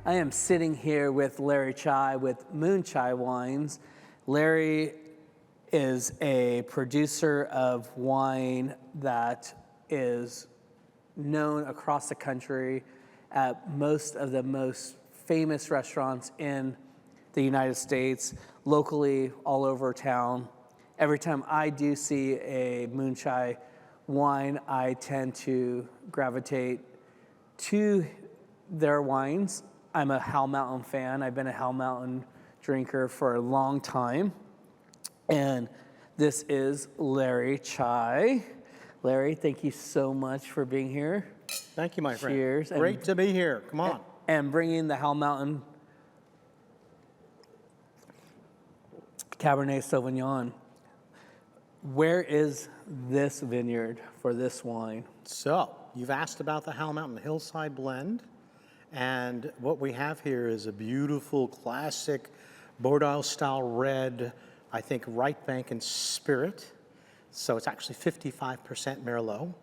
I am sitting here with Larry Tsai with Moon Chai Wines. Larry is a producer of wine that is known across the country at most of the most famous restaurants in the United States, locally, all over town. Every time I do see a Moon Chai wine, I tend to gravitate to their wines. I'm a Howell Mountain fan. I've been a Howell Mountain drinker for a long time. And this is Larry Tsai. Larry, thank you so much for being here. Thank you, my friend. Cheers. Great to be here. Come on. And bringing the Howell Mountain Cabernet Sauvignon. Where is this vineyard for this wine? So, you've asked about the Howell Mountain Hillside Blend. And what we have here is a beautiful, classic Bordeaux-style red, I think, right bank and spirit. So it's actually 55% Merlot,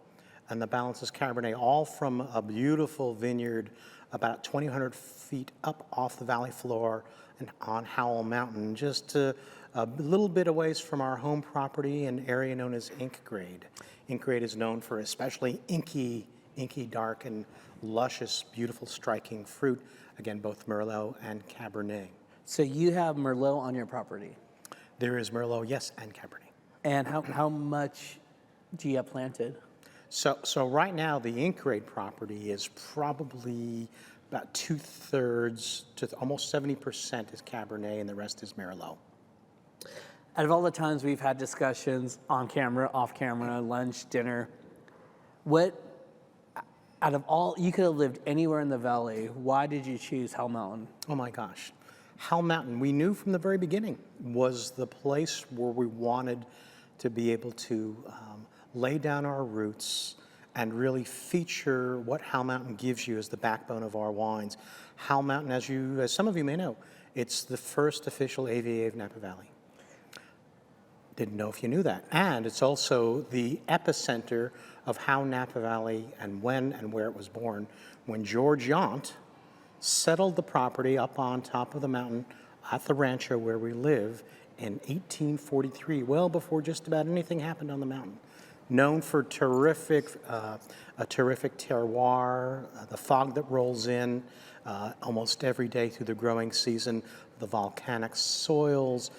and the balance is Cabernet, all from a beautiful vineyard about 2,100 feet up off the valley floor and on Howell Mountain, just a little bit a ways from our home property, an area known as Ink Grade. Ink Grade is known for especially inky, dark, and luscious, beautiful, striking fruit. Again, both Merlot and Cabernet. So you have Merlot on your property. There is Merlot, yes, and Cabernet. And how much do you have planted? So right now, the Ink Grade property is probably about 2/3 to almost 70% is Cabernet, and the rest is Merlot. Out of all the times we've had discussions on camera, off camera, lunch, dinner, out of all, you could have lived anywhere in the valley, why did you choose Howell Mountain? Oh my gosh. Howell Mountain, we knew from the very beginning, was the place where we wanted to be able to lay down our roots and really feature what Howell Mountain gives you as the backbone of our wines. Howell Mountain, as some of you may know, it's the first official AVA of Napa Valley. Didn't know if you knew that. And it's also the epicenter of how Napa Valley and when and where it was born. When George Yount settled the property up on top of the mountain at the rancho where we live in 1843, well before just about anything happened on the mountain. Known for a terrific terroir, the fog that rolls in almost every day through the growing season, the volcanic soils,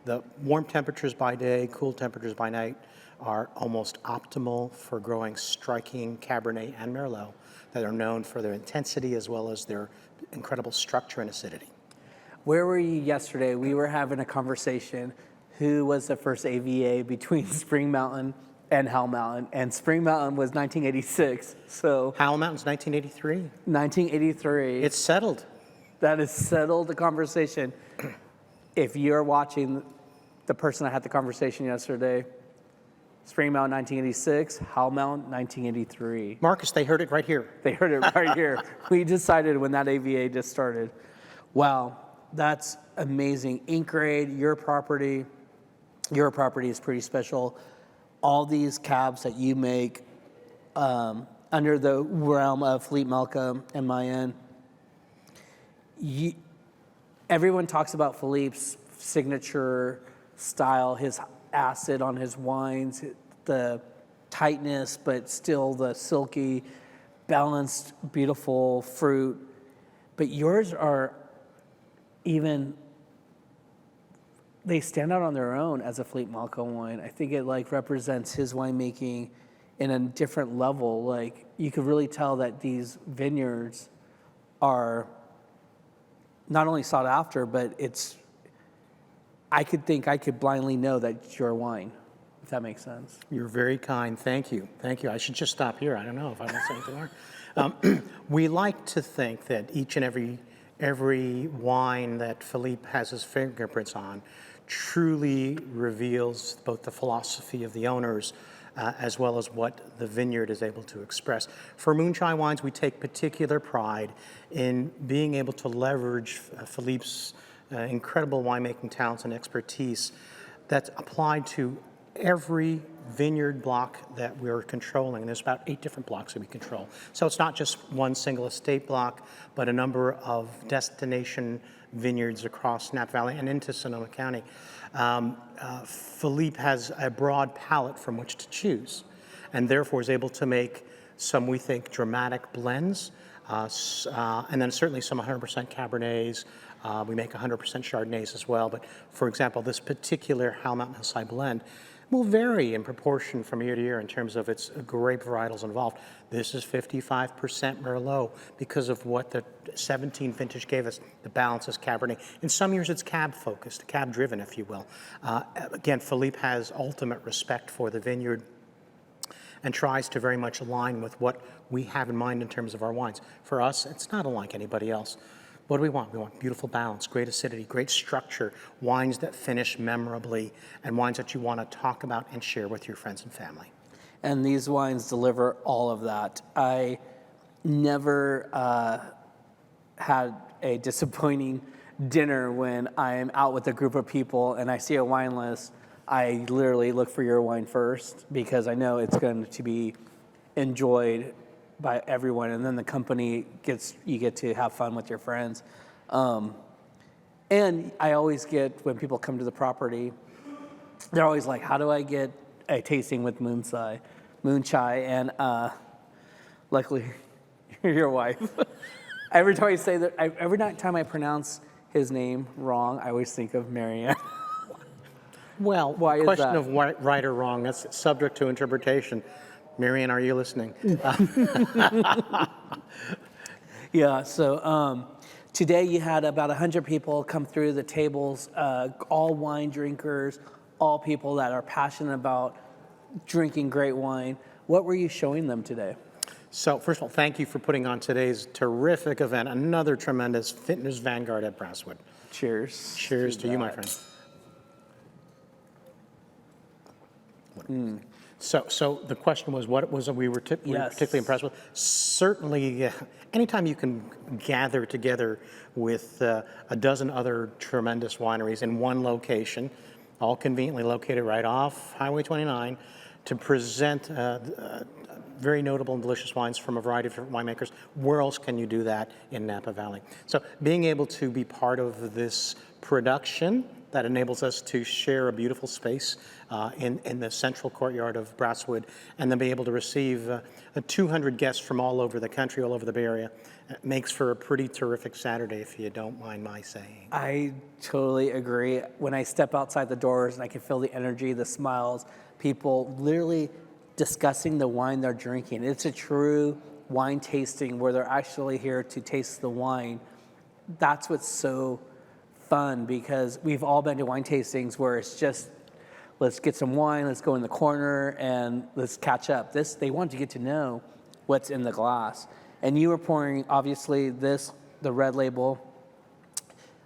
the warm temperatures by day, cool temperatures by night are almost optimal for growing striking Cabernet and Merlot that are known for their intensity as well as their incredible structure and acidity. Where were you yesterday? We were having a conversation. Who was the first AVA between Spring Mountain and Howell Mountain? And Spring Mountain was 1986. So Howell Mountain's 1983. 1983. It's settled. That is settled the conversation. If you're watching the person I had the conversation yesterday, Spring Mountain 1986, Howell Mountain 1983. Marcus, they heard it right here. They heard it right here. We decided when that AVA just started. Wow, that's amazing. Ink Grade, your property is pretty special. All these cabs that you make under the realm of Philippe Malka and Mayen, everyone talks about Philippe's signature style, his acid on his wines, the tightness, but still the silky, balanced, beautiful fruit. But yours are they stand out on their own as a Philippe Malka wine. I think it represents his winemaking in a different level. You could really tell that these vineyards are not only sought after, but I could blindly know that it's your wine, if that makes sense. You're very kind. Thank you. Thank you. I should just stop here. I don't know if I want to say anything more. We like to think that each and every wine that Philippe has his fingerprints on truly reveals both the philosophy of the owners as well as what the vineyard is able to express. For Moon Chai wines, we take particular pride in being able to leverage Philippe's incredible winemaking talents and expertise that's applied to every vineyard block that we're controlling. There's about 8 different blocks that we control. So it's not just one single estate block, but a number of destination vineyards across Napa Valley and into Sonoma County. Philippe has a broad palette from which to choose, and therefore is able to make some, we think, dramatic blends, and then certainly some 100% Cabernets. We make 100% Chardonnays as well, but for example, this particular Howell Mountain Hillside blend will vary in proportion from year to year in terms of its grape varietals involved. This is 55% Merlot because of what the 17 vintage gave us. The balance is Cabernet. In some years it's cab focused, cab driven, if you will. Again, Philippe has ultimate respect for the vineyard and tries to very much align with what we have in mind in terms of our wines. For us, it's not unlike anybody else. What do we want? We want beautiful balance, great acidity, great structure, wines that finish memorably, and wines that you want to talk about and share with your friends and family. And these wines deliver all of that. I never had a disappointing dinner when I'm out with a group of people and I see a wine list. I literally look for your wine first because I know it's going to be enjoyed by everyone, and then the company you get to have fun with your friends. And I always get, when people come to the property, they're always like, how do I get a tasting with Moon Chai? And luckily, you're your wife. Every time I say that, every time I pronounce his name wrong, I always think of Marianne. Well, Why is question that? of right or wrong, that's subject to interpretation. Marianne, are you listening? Yeah, so today you had about 100 people come through the tables, all wine drinkers, all people that are passionate about drinking great wine. What were you showing them today? So first of all, thank you for putting on today's terrific event, another tremendous fitness vanguard at Brasswood. Cheers. Cheers to you, my friend. So the question was, what was we were particularly impressed with? Certainly, anytime you can gather together with a dozen other tremendous wineries in one location, all conveniently located right off Highway 29, to present very notable and delicious wines from a variety of different winemakers. Where else can you do that in Napa Valley? So being able to be part of this production that enables us to share a beautiful space in the central courtyard of Brasswood, and then be able to receive 200 guests from all over the country, all over the Bay Area, makes for a pretty terrific Saturday, if you don't mind my saying. I totally agree. When I step outside the doors and I can feel the energy, the smiles, people literally discussing the wine they're drinking. It's a true wine tasting where they're actually here to taste the wine. That's what's so fun, because we've all been to wine tastings where it's just, let's get some wine, let's go in the corner, and let's catch up. They want to get to know what's in the glass. And you were pouring, obviously, the red label.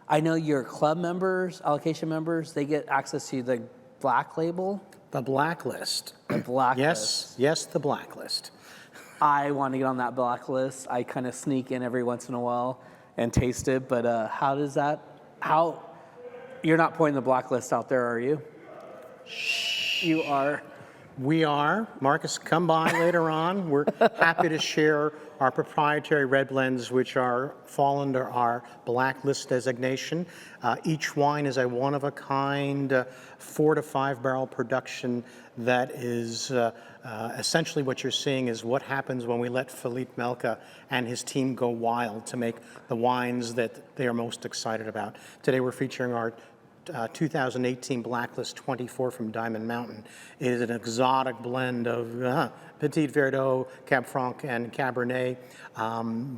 I know your club members, allocation members, they get access to the black label. The blacklist. The blacklist. Yes, the blacklist. I want to get on that blacklist. I kind of sneak in every once in a while and taste it, but you're not pouring the blacklist out there, are you? You are. We are. Marcus, come by later on. We're happy to share our proprietary red blends, which fall under our blacklist designation. Each wine is a one-of-a-kind 4 to 5 barrel production that is essentially what you're seeing is what happens when we let Philippe Melka and his team go wild to make the wines that they are most excited about. Today we're featuring our 2018 Blacklist 24 from Diamond Mountain. It is an exotic blend of Petit Verdot, Cab Franc, and Cabernet.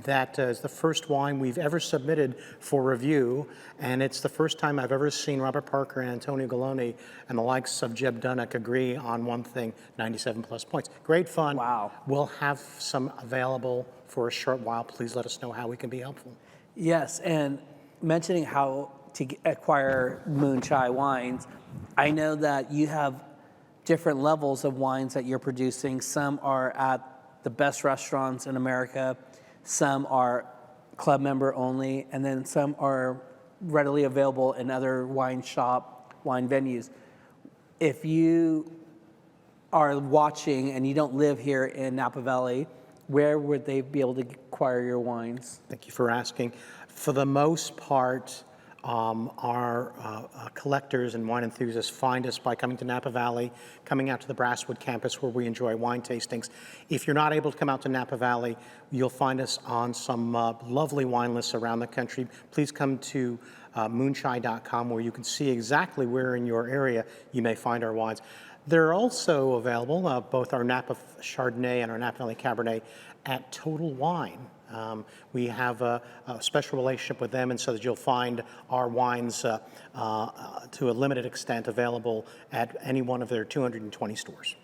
That is the first wine we've ever submitted for review, and it's the first time I've ever seen Robert Parker and Antonio Galoni and the likes of Jeb Dunnock agree on one thing, 97 plus points. Great fun. Wow. We'll have some available for a short while. Please let us know how we can be helpful. Yes, and mentioning how to acquire Moon Chai wines, I know that you have different levels of wines that you're producing. Some are at the best restaurants in America, some are club member only, and then some are readily available in other wine venues. If you are watching and you don't live here in Napa Valley, where would they be able to acquire your wines? Thank you for asking. For the most part, our collectors and wine enthusiasts find us by coming to Napa Valley, coming out to the Brasswood campus where we enjoy wine tastings. If you're not able to come out to Napa Valley, you'll find us on some lovely wine lists around the country. Please come to moonchai.com where you can see exactly where in your area you may find our wines. They're also available, both our Napa Chardonnay and our Napa Valley Cabernet, at Total Wine. We have a special relationship with them, and so that you'll find our wines to a limited extent available at any one of their 220 stores.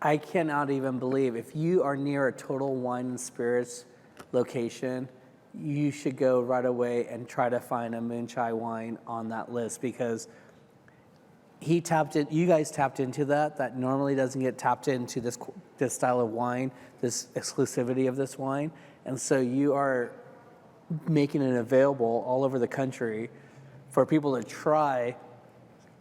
I cannot even believe, if you are near a Total Wine and Spirits location, you should go right away and try to find a Moonchai wine on that list, because you guys tapped into that normally doesn't get tapped into this style of wine, this exclusivity of this wine. And so you are making it available all over the country for people to try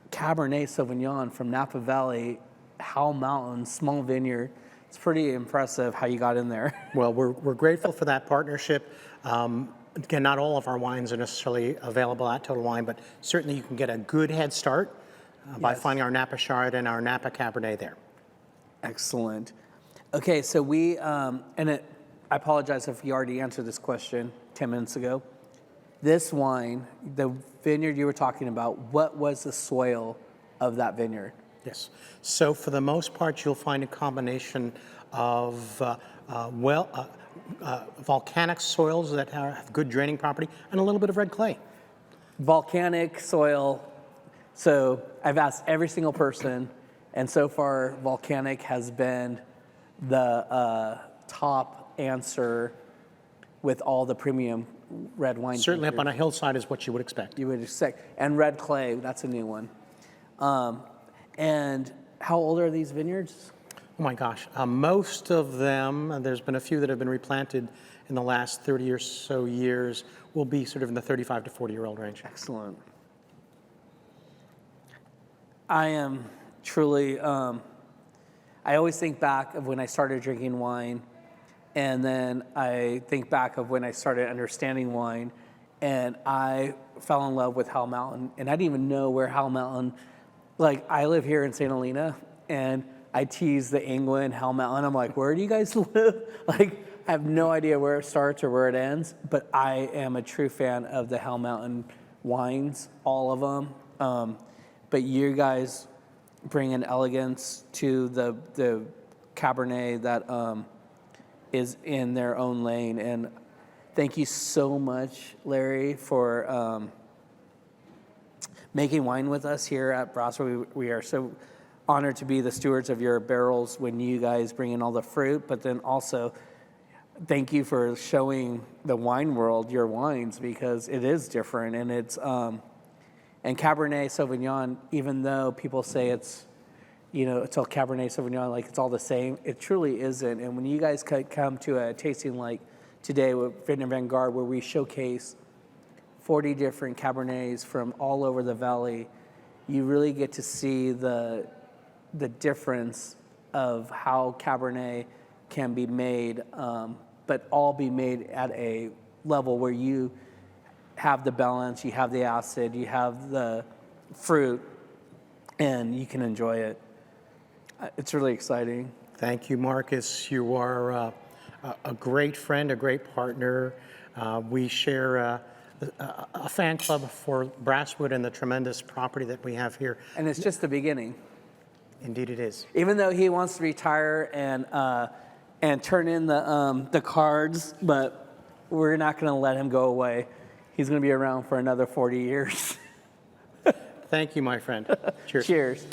Cabernet Sauvignon from Napa Valley, Howell Mountain, small vineyard. It's pretty impressive how you got in there. Well, we're grateful for that partnership. Again, not all of our wines are necessarily available at Total Wine, but certainly you can get a good head start by finding our Napa Chard and our Napa Cabernet there. Excellent. Okay, so I apologize if you already answered this question 10 minutes ago. This wine, the vineyard you were talking about, what was the soil of that vineyard? Yes. So for the most part, you'll find a combination of volcanic soils that have good draining property and a little bit of red clay. Volcanic soil. So I've asked every single person, and so far volcanic has been the top answer with all the premium red wine. Certainly up on a hillside is what you would expect. You would expect. And red clay, that's a new one. And how old are these vineyards? Oh my gosh. Most of them, there's been a few that have been replanted in the last 30 or so years, will be sort of in the 35 to 40-year-old range. Excellent. I am truly, I always think back of when I started drinking wine, and then I think back of when I started understanding wine, and I fell in love with Howell Mountain, and I didn't even know where Howell Mountain, like I live here in St. Helena, and I tease the England, Howell Mountain. I'm like, where do you guys live? Like, I have no idea where it starts or where it ends, but I am a true fan of the Howell Mountain wines, all of them. But you guys bring an elegance to the Cabernet that is in their own lane. And thank you so much, Larry, for making wine with us here at Brasswood. We are so honored to be the stewards of your barrels when you guys bring in all the fruit, but then also thank you for showing the wine world your wines, because it is different, and it's and Cabernet Sauvignon, even though people say it's all Cabernet Sauvignon, like it's all the same, it truly isn't. And when you guys come to a tasting like today with Vintner Vanguard, where we showcase 40 different Cabernets from all over the valley, you really get to see the difference of how Cabernet can be made, but all be made at a level where you have the balance, you have the acid, you have the fruit, and you can enjoy it. It's really exciting. Thank you, Marcus. You are a great friend, a great partner. We share a fan club for Brasswood and the tremendous property that we have here. And it's just the beginning. Indeed it is. Even though he wants to retire and turn in the cards, but we're not going to let him go away. He's going to be around for another 40 years. Thank you, my friend. Cheers. Cheers.